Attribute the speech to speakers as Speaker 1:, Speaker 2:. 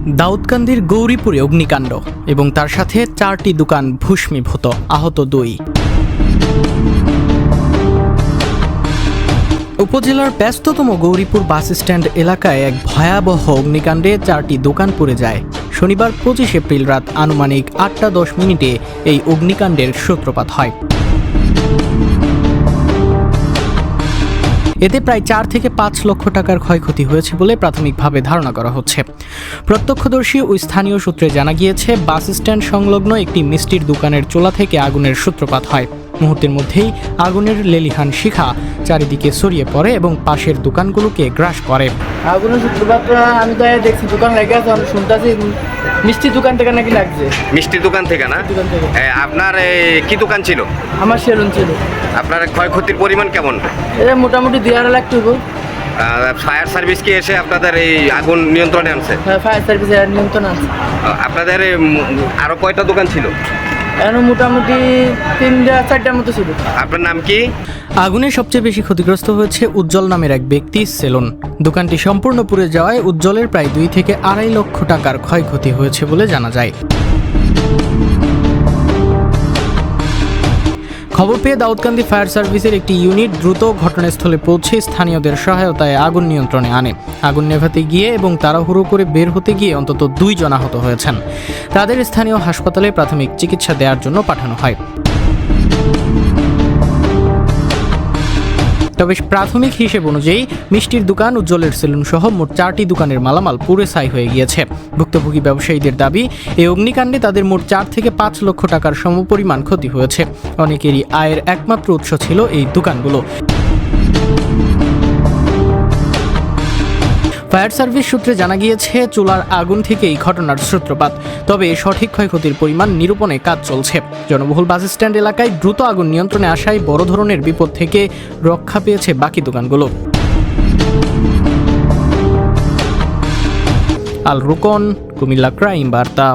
Speaker 1: দাউদকান্দির গৌরীপুরে অগ্নিকাণ্ড এবং তার সাথে 4টি দোকান ভস্মীভূত, আহত 2। উপজেলার ব্যস্ততম গৌরীপুর বাস স্ট্যান্ড এলাকায় এক ভয়াবহ অগ্নিকাণ্ডে 4টি দোকান পুড়ে যায়। শনিবার 25 এপ্রিল রাত আনুমানিক 8:10 এই অগ্নিকাণ্ডের সূত্রপাত হয়। এতে প্রায় 4 থেকে 5 লক্ষ টাকার ক্ষয়ক্ষতি হয়েছে বলে প্রাথমিকভাবে ধারণা করা হচ্ছে। প্রত্যক্ষদর্শী ও স্থানীয় সূত্রে জানা গিয়েছে, বাস স্ট্যান্ড সংলগ্ন একটি মিষ্টির দোকানের চুলা থেকে আগুনের সূত্রপাত হয়। মুহূর্তের মধ্যেই আগুনের লেলিহান শিখা চারিদিকে ছড়িয়ে পড়ে এবং পাশের দোকানগুলোকে গ্রাস করে।
Speaker 2: আগুনের সূত্রপাত আমি তো দেখছি, দোকান লেগে আছে, আমি শুনতেছি মিষ্টির দোকান থেকে নাকি লাগছে।
Speaker 3: মিষ্টির দোকান থেকে না?
Speaker 2: দোকান থেকে।
Speaker 3: আপনার কি দোকান ছিল?
Speaker 2: আমার সেলুন ছিল।
Speaker 3: আপনার ক্ষয়ক্ষতির পরিমাণ কেমন?
Speaker 2: মোটামুটি 2.5 লাখ টাকা।
Speaker 3: ফায়ার সার্ভিস কি এসে আপনাদের এই আগুন নিয়ন্ত্রণে আনছে?
Speaker 2: হ্যাঁ, ফায়ার সার্ভিস নিয়ন্ত্রণ আছে।
Speaker 3: আপনাদের আরো কয়টা দোকান ছিল?
Speaker 2: এখন মোটামুটি 3-4টার মতো ছিল।
Speaker 3: আপনার নাম কি?
Speaker 1: আগুনে সবচেয়ে বেশি ক্ষতিগ্রস্ত হয়েছে উজ্জ্বল নামের এক ব্যক্তি সেলুন। দোকানটি সম্পূর্ণ পুড়ে যাওয়ায় উজ্জ্বলের প্রায় 2 থেকে 2.5 লক্ষ টাকার ক্ষয়ক্ষতি হয়েছে বলে জানা যায়। খবর পেয়ে দাউদকান্দি ফায়ার সার্ভিসের একটি ইউনিট দ্রুত ঘটনাস্থলে পৌঁছে স্থানীয়দের সহায়তায় আগুন নিয়ন্ত্রণে আনে। আগুন নেভাতে গিয়ে এবং তাড়াহুড়ো করে বের হতে গিয়ে অন্তত 2 জন আহত হয়েছেন। তাদের স্থানীয় হাসপাতালে প্রাথমিক চিকিৎসা দেওয়ার জন্য পাঠানো হয়। তবে প্রাথমিক হিসেব অনুযায়ী মিষ্টির দোকান, উজ্জ্বলের সেলুন সহ মোট 4টি দোকানের মালামাল পুড়ে ছাই হয়ে গিয়েছে। ভুক্তভোগী ব্যবসায়ীদের দাবি, এই অগ্নিকাণ্ডে তাদের মোট 4 থেকে 5 লক্ষ টাকার সমপরিমাণ ক্ষতি হয়েছে। অনেকেরই আয়ের একমাত্র উৎস ছিল এই দোকানগুলো। ফায়ার সার্ভিস সূত্রে জানা গিয়েছে, চুলার আগুন থেকেই ঘটনার সূত্রপাত। তবে সঠিক ক্ষয়ক্ষতির পরিমাণ নিরূপণে কাজ চলছে। জনবহুল বাস স্ট্যান্ড এলাকায় দ্রুত আগুন নিয়ন্ত্রণে আসায় বড় ধরনের বিপদ থেকে রক্ষা পেয়েছে বাকি দোকানগুলো। আল রুকন, কুমিল্লা ক্রাইম বার্তা।